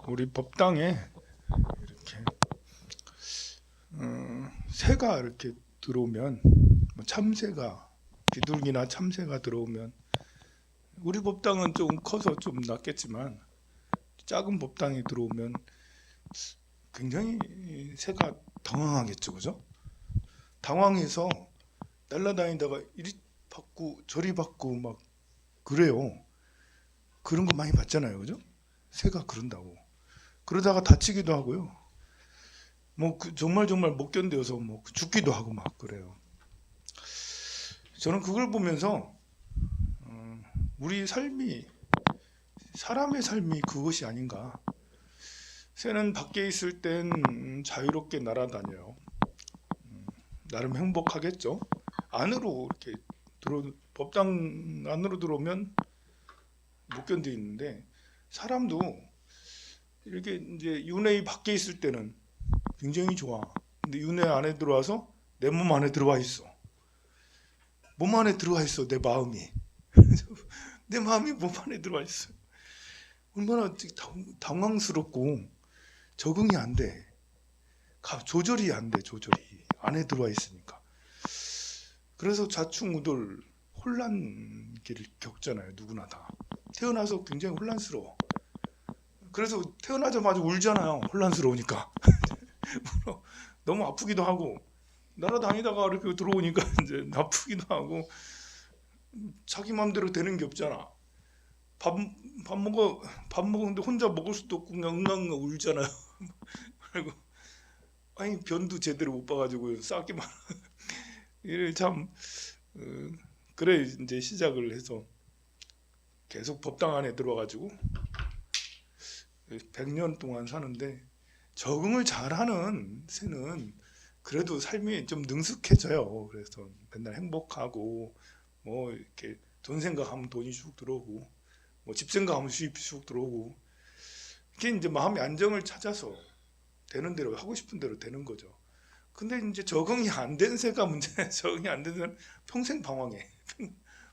우리 법당에 이렇게 새가 이렇게 들어오면, 뭐 참새가, 비둘기나 참새가 들어오면, 우리 법당은 좀 커서 좀 낫겠지만 작은 법당이 들어오면 굉장히 새가 당황하겠죠, 그죠? 당황해서 날아다니다가 이리 받고 저리 받고 막 그래요. 그런 거 많이 봤잖아요, 그죠? 새가 그런다고. 그러다가 다치기도 하고요. 뭐 정말 못 견뎌서 뭐 죽기도 하고 막 그래요. 저는 그걸 보면서 우리 삶이, 사람의 삶이 그것이 아닌가. 새는 밖에 있을 땐 자유롭게 날아다녀요. 나름 행복하겠죠. 안으로 이렇게 법당 안으로 들어오면 못 견디는데, 사람도 이렇게 이제 윤회 밖에 있을 때는 굉장히 좋아. 근데 윤회 안에 들어와서 내 몸 안에 들어와 있어. 몸 안에 들어와 있어, 내 마음이. 내 마음이 몸 안에 들어와 있어. 얼마나 당황스럽고 적응이 안 돼. 조절이 안 돼, 조절이. 안에 들어와 있으니까. 그래서 좌충우돌 혼란기를 겪잖아요, 누구나 다. 태어나서 굉장히 혼란스러워. 그래서 태어나자마자 울잖아요, 혼란스러우니까. 너무 아프기도 하고, 날아다니다가 이렇게 들어오니까 이제 아프기도 하고, 자기 맘대로 되는 게 없잖아. 밥, 밥 먹었는데 혼자 먹을 수도 없고 그냥 응앙응앙 울잖아요. 그리고 아니 변도 제대로 못 봐가지고 싸기만 이래 참. 어, 그래 이제 시작을 해서 계속 법당 안에 들어와가지고 100년 동안 사는데, 적응을 잘하는 새는 그래도 삶이 좀 능숙해져요. 그래서 맨날 행복하고, 뭐 이렇게 돈 생각하면 돈이 쑥 들어오고, 뭐 집 생각하면 수입이 쑥 들어오고, 이게 이제 마음의 안정을 찾아서 되는 대로 하고 싶은 대로 되는 거죠. 근데 이제 적응이 안 된 새가 문제야. 적응이 안 된 새는 평생 방황해.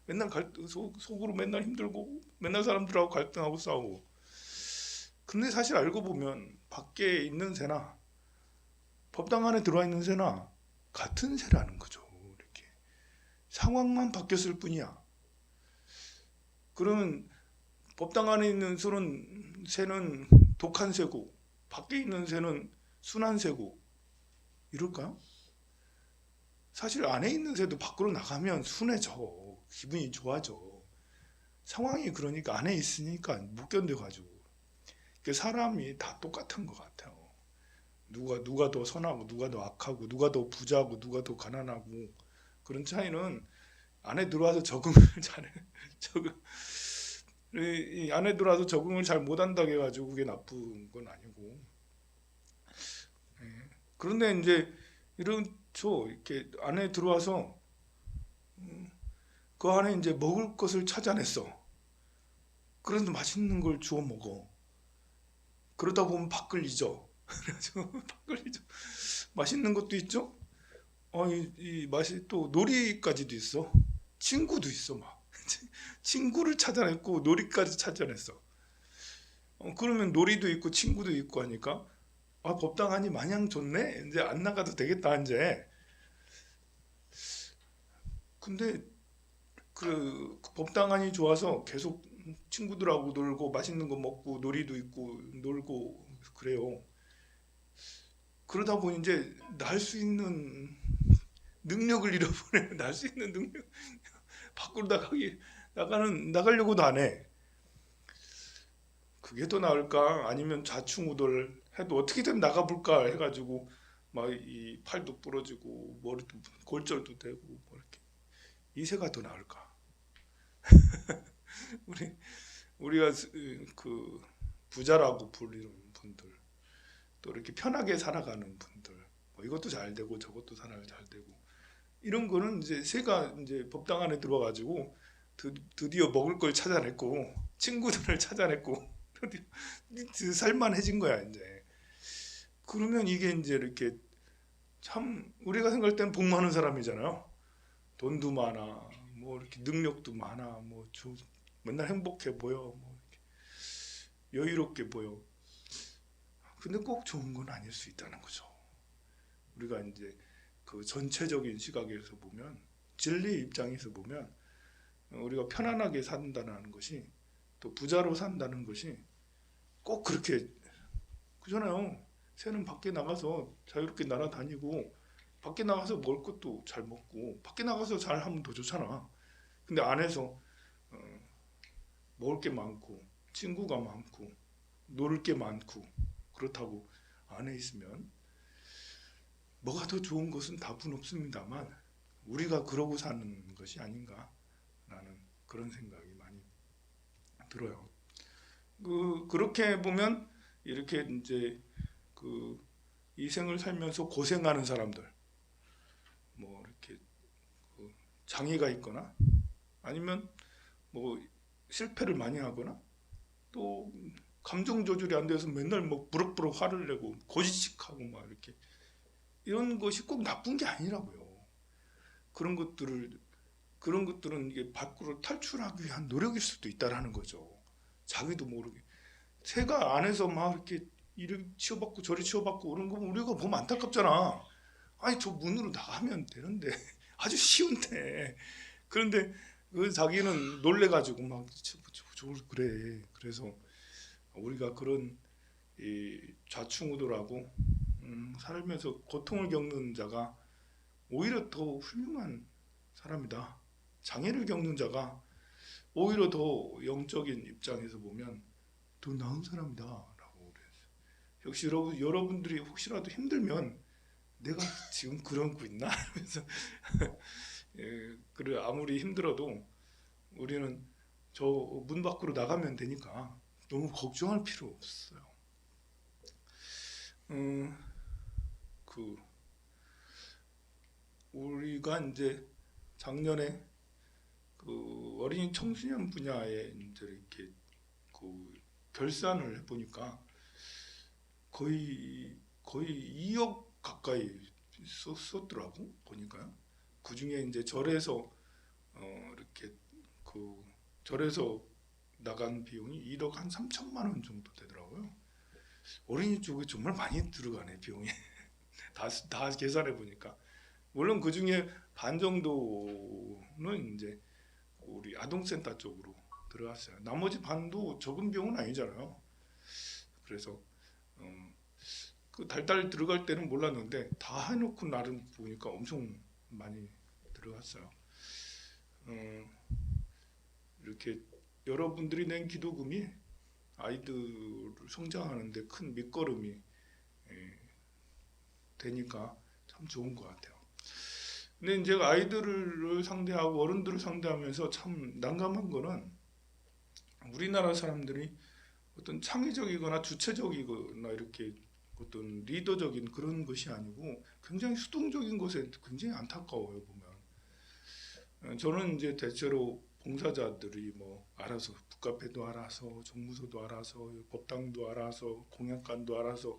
맨날 속으로 맨날 힘들고, 맨날 사람들하고 갈등하고 싸우고. 근데 사실 알고 보면 밖에 있는 새나 법당 안에 들어와 있는 새나 같은 새라는 거죠. 이렇게 상황만 바뀌었을 뿐이야. 그러면 법당 안에 있는 새는 독한 새고, 밖에 있는 새는 순한 새고, 이럴까요? 사실 안에 있는 새도 밖으로 나가면 순해져. 기분이 좋아져. 상황이 그러니까 안에 있으니까 못 견뎌가지고. 사람이 다 똑같은 것 같아요. 누가 더 선하고, 누가 더 악하고, 누가 더 부자고, 누가 더 가난하고, 그런 차이는 안에 들어와서 적응을 잘해. 적응. 이 안에 들어와서 적응을 잘 못한다고 해가지고 그게 나쁜 건 아니고. 예. 그런데 이제 이렇죠. 이렇게 안에 들어와서 그 안에 이제 먹을 것을 찾아냈어. 그래서 맛있는 걸 주워 먹어. 그러다 보면 밖을 잊어. 그래서 밖을 잊어. 맛있는 것도 있죠. 이 맛이 또 놀이까지도 있어. 친구도 있어 막. 친구를 찾아냈고 놀이까지 찾아냈어. 그러면 놀이도 있고 친구도 있고 하니까 법당하니 마냥 좋네. 이제 안 나가도 되겠다 이제. 근데 그 법당하니 좋아서 계속 친구들하고 놀고 맛있는 거 먹고 놀이도 있고 놀고 그래요. 그러다 보니 이제 날 수 있는 능력을 잃어버려. 날 수 있는 능력. 밖으로 나가려고도 안 해. 그게 더 나을까? 아니면 좌충우돌 해도 어떻게든 나가볼까 해가지고 막 이 팔도 부러지고 머리도 골절도 되고 뭐 이렇게. 이새가 더 나을까? 우리 우리가 그 부자라고 불리는 분들, 또 이렇게 편하게 살아가는 분들, 뭐 이것도 잘 되고 저것도 잘 되고, 이런 거는 이제 새가 이제 법당 안에 들어와가지고 드디어 먹을 걸 찾아냈고 친구들을 찾아냈고 드디어 살만해진 거야 이제. 그러면 이게 이제 이렇게 참 우리가 생각할 때는 복 많은 사람이잖아요. 돈도 많아, 뭐 이렇게 능력도 많아, 맨날 행복해 보여, 뭐 이렇게 여유롭게 보여. 근데 꼭 좋은 건 아닐 수 있다는 거죠. 우리가 이제 그 전체적인 시각에서 보면, 진리 입장에서 보면 우리가 편안하게 산다는 것이, 또 부자로 산다는 것이 꼭 그렇게 그잖아요. 새는 밖에 나가서 자유롭게 날아다니고 밖에 나가서 먹을 것도 잘 먹고 밖에 나가서 잘 하면 더 좋잖아. 근데 안에서 먹을 게 많고 친구가 많고 놀 게 많고 그렇다고 안에 있으면 뭐가 더 좋은 것은 답은 없습니다만, 우리가 그러고 사는 것이 아닌가라는 그런 생각이 많이 들어요. 그렇게 보면 이렇게 이제 이 생을 살면서 고생하는 사람들, 뭐 이렇게 장애가 있거나 아니면 뭐 실패를 많이 하거나 또 감정 조절이 안 돼서 맨날 뭐 부럭부럭 화를 내고 고지식하고 막 이렇게, 이런 것이 꼭 나쁜 게 아니라고요. 그런 것들은 이게 밖으로 탈출하기 위한 노력일 수도 있다라는 거죠. 자기도 모르게 새가 안에서 막 이렇게 이리 치워받고 저리 치워받고 그런 거 우리가 보면 안타깝잖아. 아니 저 문으로 나가면 되는데 아주 쉬운데. 그런데 자기는 놀래가지고 막 그래. 그래서 우리가 그런 이 좌충우돌하고 살면서 고통을 겪는 자가 오히려 더 훌륭한 사람이다. 장애를 겪는 자가 오히려 더 영적인 입장에서 보면 더 나은 사람이다라고 그랬어요. 역시 여러분들이 혹시라도 힘들면 내가 지금 그러고 있나? 그래서 그래, 아무리 힘들어도 우리는 저 문 밖으로 나가면 되니까 너무 걱정할 필요 없어요. 그 우리가 이제 작년에 그 어린이 청소년 분야에 이제 이렇게 그 결산을 해보니까 거의 2억 가까이 썼더라고 보니까요. 그 중에 이제 절에서 이렇게 그 절에서 나간 비용이 1억 한 3천만 원 정도 되더라고요. 어린이 쪽에 정말 많이 들어가네 비용이. 다 계산해 보니까 물론 그 중에 반 정도는 이제 우리 아동센터 쪽으로 들어갔어요. 나머지 반도 적은 비용은 아니잖아요. 그래서 그 달달 들어갈 때는 몰랐는데 다 해놓고 나름 보니까 엄청 많이 들어갔어요. 이렇게 여러분들이 낸 기도금이 아이들을 성장하는데 큰 밑거름이 되니까 참 좋은 것 같아요. 근데 이제 아이들을 상대하고 어른들을 상대하면서 참 난감한 거는, 우리나라 사람들이 어떤 창의적이거나 주체적이거나 이렇게 어떤 리더적인 그런 것이 아니고 굉장히 수동적인 것에 굉장히 안타까워요 보면. 저는 이제 대체로 봉사자들이 뭐 알아서 북카페도 알아서 종무소도 알아서 법당도 알아서 공약관도 알아서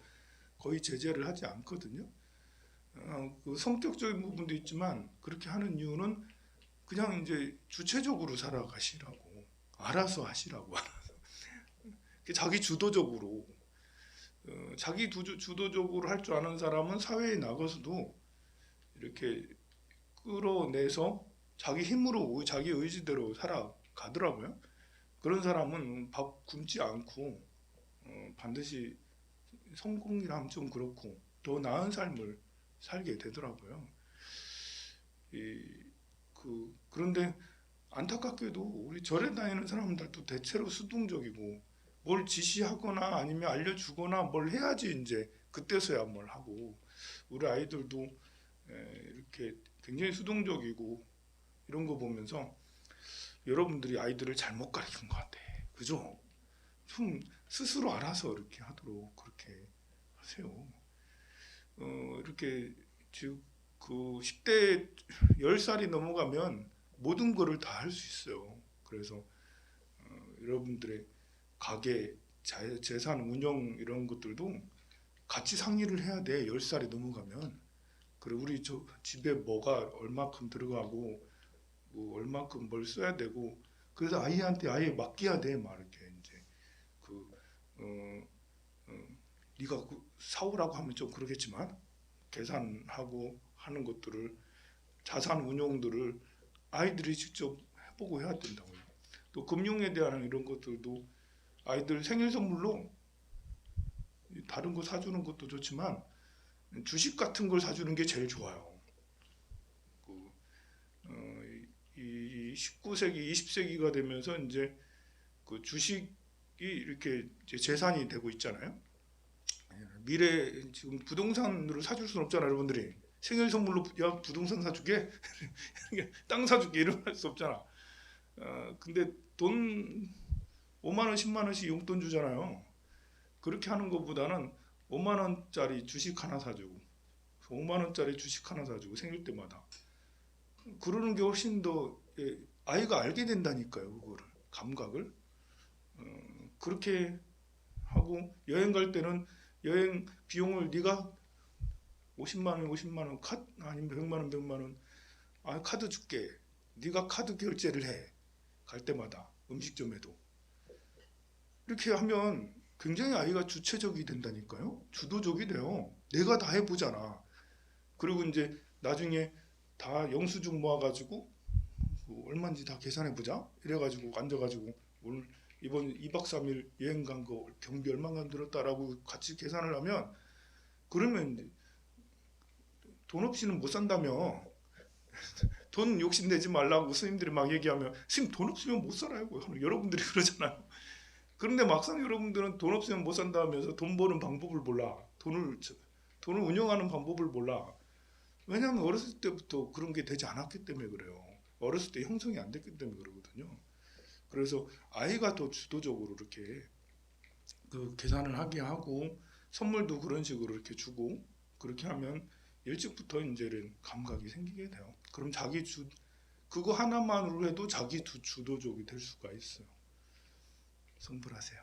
거의 제재를 하지 않거든요. 그 성격적인 부분도 있지만 그렇게 하는 이유는 그냥 이제 주체적으로 살아가시라고, 알아서 하시라고, 자기 주도적으로. 자기 주도적으로 할 줄 아는 사람은 사회에 나가서도 이렇게 끌어내서 자기 힘으로 자기 의지대로 살아가더라고요. 그런 사람은 밥 굶지 않고 반드시 성공이라 하면 좀 그렇고 더 나은 삶을 살게 되더라고요. 그런데 안타깝게도 우리 절에 다니는 사람들도 대체로 수동적이고 뭘 지시하거나 아니면 알려주거나 뭘 해야지 이제 그때서야 뭘 하고, 우리 아이들도 이렇게 굉장히 수동적이고 이런 거 보면서 여러분들이 아이들을 잘못 가르친 것 같아. 그죠? 좀 스스로 알아서 이렇게 하도록 그렇게 하세요. 이렇게 즉 그 10대 10살이 넘어가면 모든 거를 다 할 수 있어요. 그래서 여러분들의 가게, 재산 운영 이런 것들도 같이 상의를 해야 돼. 10살이 넘어가면. 그리고 우리 집에 뭐가 얼마큼 들어가고 뭐 얼마큼 뭘 써야 되고, 그래서 아이한테 아예 맡겨야 돼. 막 이렇게 이제 그 어, 어, 네가 사오라고 하면 좀 그러겠지만 계산하고 하는 것들을 자산 운용들을 아이들이 직접 해보고 해야 된다고요. 또 금융에 대한 이런 것들도 아이들 생일 선물로 다른 거 사주는 것도 좋지만 주식 같은 걸 사주는 게 제일 좋아요. 그, 이 19세기, 20세기가 되면서 이제 그 주식이 이렇게 이제 재산이 되고 있잖아요. 미래 지금 부동산으로 사줄 수는 없잖아요, 여러분들이. 생일 선물로 야 부동산 사주게, 땅 사주게 이런 할 수 없잖아. 근데 돈 5만 원, 10만 원씩 용돈 주잖아요. 그렇게 하는 것보다는 5만 원짜리 주식 하나 사주고 5만 원짜리 주식 하나 사주고 생일 때마다 그러는 게 훨씬 더 아이가 알게 된다니까요. 그거를 감각을 그렇게 하고 여행 갈 때는 여행 비용을 네가 50만 원, 50만 원 아니면 100만 원, 100만 원 카드 줄게. 네가 카드 결제를 해. 갈 때마다 음식점에도 이렇게 하면 굉장히 아이가 주체적이 된다니까요. 주도적이 돼요. 내가 다 해보잖아. 그리고 이제 나중에 다 영수증 모아가지고 얼마인지 다 계산해보자. 이래가지고 앉아가지고 오늘 이번 2박 3일 여행 간 거 경비 얼마나 들었다라고 같이 계산을 하면 그러면 돈 없이는 못 산다며. 돈 욕심내지 말라고 스님들이 막 얘기하면 스님 돈 없으면 못 살아요. 여러분들이 그러잖아요. 그런데 막상 여러분들은 돈 없으면 못 산다 하면서 돈 버는 방법을 몰라. 돈을 운영하는 방법을 몰라. 왜냐하면 어렸을 때부터 그런 게 되지 않았기 때문에 그래요. 어렸을 때 형성이 안 됐기 때문에 그러거든요. 그래서 아이가 더 주도적으로 이렇게 그 계산을 하게 하고 선물도 그런 식으로 이렇게 주고 그렇게 하면 일찍부터 이제는 감각이 생기게 돼요. 그럼 그거 하나만으로 해도 자기 주도적이 될 수가 있어요. 성불하세요.